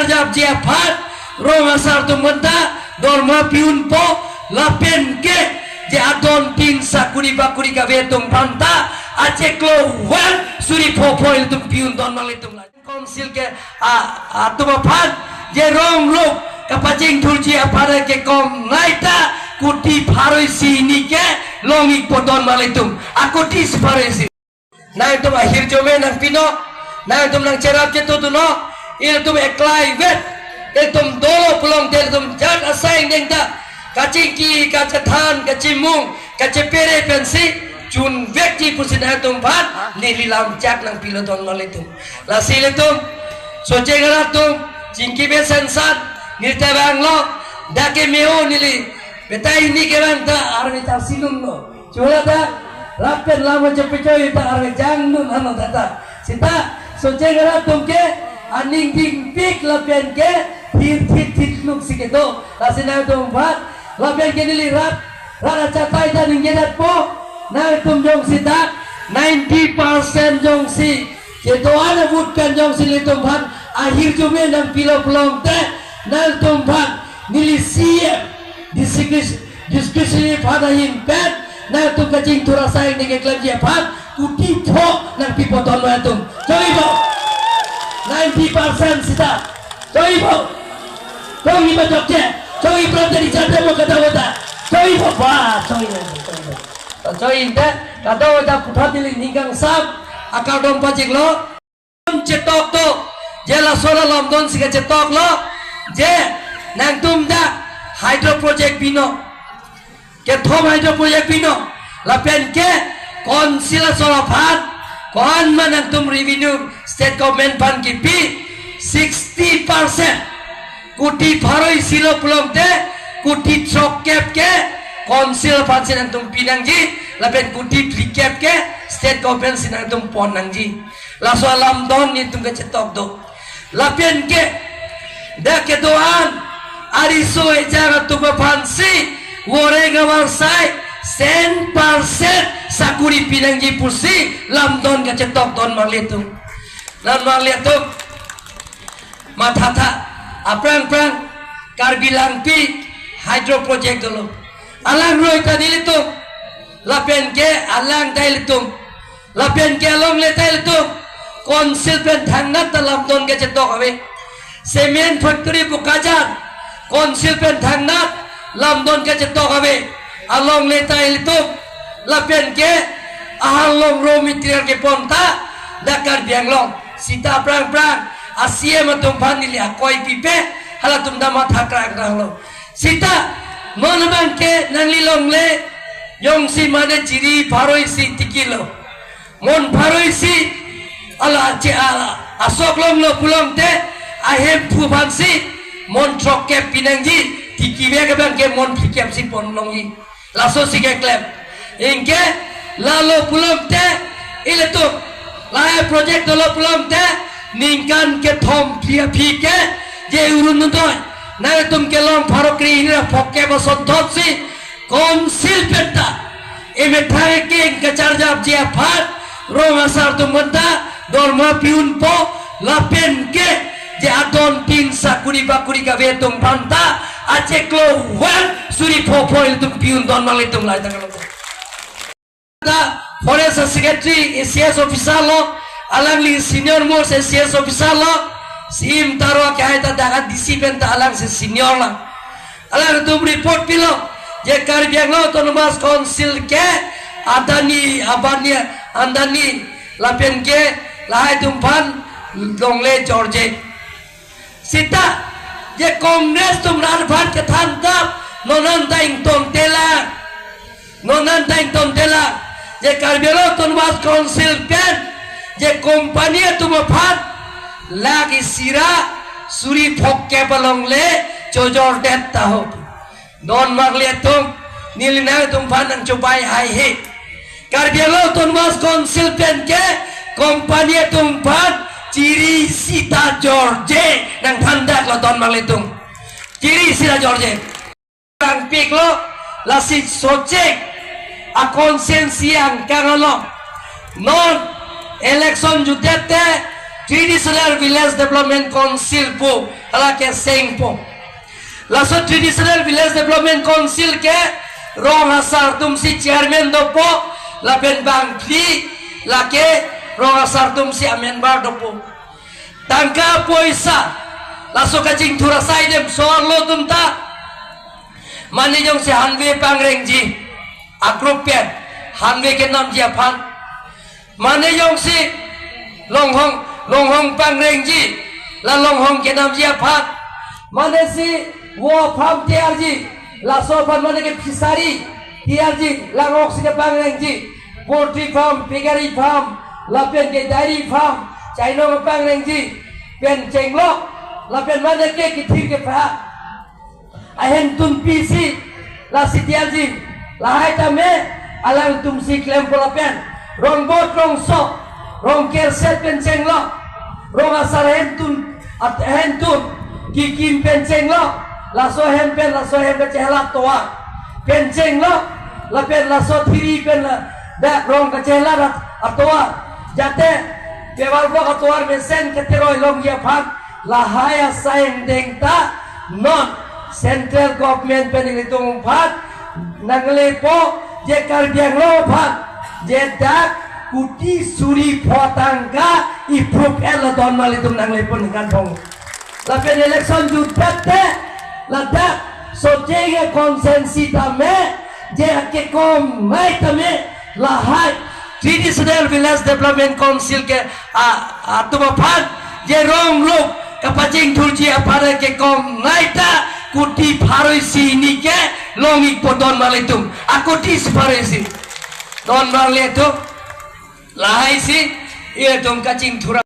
jab dia phat rong asar tu menta dorma piun po lapen ke je adon tin sakuri bakuri ka vetung panta ache klo wan suri popoil tum piun don malitum la konsil ke atuma phat je rong lok kapajing thulji apara ke kom naita kuti pharoi sini ke longi podon malitum akuti pharoi si nang tum akhir jome nang pino nang tum nang cerap je tu no il tum eklai vet il tum dolo pulong del tum jat asai nengta kaciki kacathan kacimung kacepere pensi chun vekti pusin tum phat nililam chak nang pilodon malitum la siletum soche gara tum cingki be sensat nirta banglo dake meo nili betai ni keranta arne ta silum no chola ta rapen lama jepecoy ta arne jangnun ano tata sita soche gara tum ke aning ding pik lapen ke thit luk siketo lasina tum phat lapen ke nili rat rara catai ta ningedat po na tum jong sita 90% jong si keto ana butkan jong si litum phat akhir jume nang pilo pelong te nal tum phat nili siap diskusi pada himpen nal tum kacing turasai ni ke klam je phat kuti tho nang pipoton wa tum choi bo 90% sita choi bo choi bo jokje choi pram dari chate mo kata wata choi bo ba choi inte kata wata putha dili ningang sab akal dom pajik lo cetok to jela sola lomdon sika cetok lo je nang tum da hydro project bino ke thom hydro project bino lapen ke konsila sola phat kon manang tum revenue state government fund ki pi 60% kuti pharoi silo pulong te kuti chok kep ke konsil phat sinang tum pinang ji lapen kuti recap ke state government sinang tum ponang ji la so lam don ni tum ke cetok do lapen ke da ke doan ari so e jara tum phansi wore gawar sai 100% sakuri pinang ji pusi lam don ke cetok don malitum lan malitum matata aprang karbilang pi hydro project dulu alang roi ta dilitum lapen ke alang dilitum lapen ke along le dilitum konsil pen thangat dalam don ke cetok ave semen factory bukajan konsil pen thangat lam don ke cetok ave along le dilitum lapen ke ahalong raw material ke ponta dakar bianglong sita prang asia matum panili akoi pipe halatum dama thakra kranglo sita monamang ke nanglilong le yong si mane jiri pharoi si tikilo mon pharoi si ala che ala asok long lo pulong te ahem phu bansi mon trok ke pinangji tikiwe ke bang ke mon phikep si ponlongi laso si ke klep ingke lalo pulong te iletu lae project lo pulong te ningkan ke thom pia phike je urun ndoy na tum ke long pharokri ni phokke bosot si konsil peta eme thare ke kacar jab je phat rong asar tum menta dorma piun po lapen ke je adon tin sakuri bakuri ka vetung panta ache klo wan suri popoil tum piun don malitum lai tangalo da forest secretary cs officer lo alang li senior most cs officer lo sim taro kaya ta dagat disipen ta alang se senior la alang tum report pilo je karbiang lo autonomous council ke adani abania andani lapen ke lahai tumpan dongle george sita je kongres tum rarban ke thantap nonan daing tom tela je karbiang lo autonomous council pen je company tum phat lagi sira suri phokke balong le chojor det ta ho don marle tum nilina tum phan chupai hai he karbialo tum mas council pen ke company tum phat ciri sita george nang thandak lo don marle tum ciri sita george ang pik lo la si sojek a konsensiang kangalo non election judete traditional village development council po ala ke seng po laso traditional village development council ke rong asar tum si chairman do po la pen bang pli la ke rong asar tum si member do po tangka poisa laso kacing thura sai dem soar lo tum ta mani jong si hanwe pangreng ji akrupian hanwe ke nam ji aphan mani jong si longhong pangreng ji la longhong ke nam ji aphan mani si wo pham tiar ji la so phan mani ke fisari tiar ji la ngok si ke pangreng ji poultry farm piggery farm la pen ke dairy farm chaino ke pangreng ji pen chenglok la pen mani ke kithir ke pha ahen tum pisi la sitiaji la hai tame alang tum si klem pola pen rong bot rong so rong ker set pen cheng lo rong asar hen tun ki kim pen cheng lo la so hem pen ke chehla toa pen cheng lo la pen la so thiri pen da rong ke chehla toa jate pewal bo atoar men sen ke teroi long ya phak la hai asain deng ta non central government penilitung phat nangle po je karbiang lo phat je dak kuti suri photangka improve el don malitum nangle pon kan thong la pen election jutate la dak sochege konsensi tame je ke kom mai tame la hai traditional village development council ke atuma phat je rong lok kapaching thulji apare ke kom naita kuti pharoisi ni ke longi podon malitum akuti pharoisi don malitum lahai si ia dong kacing thura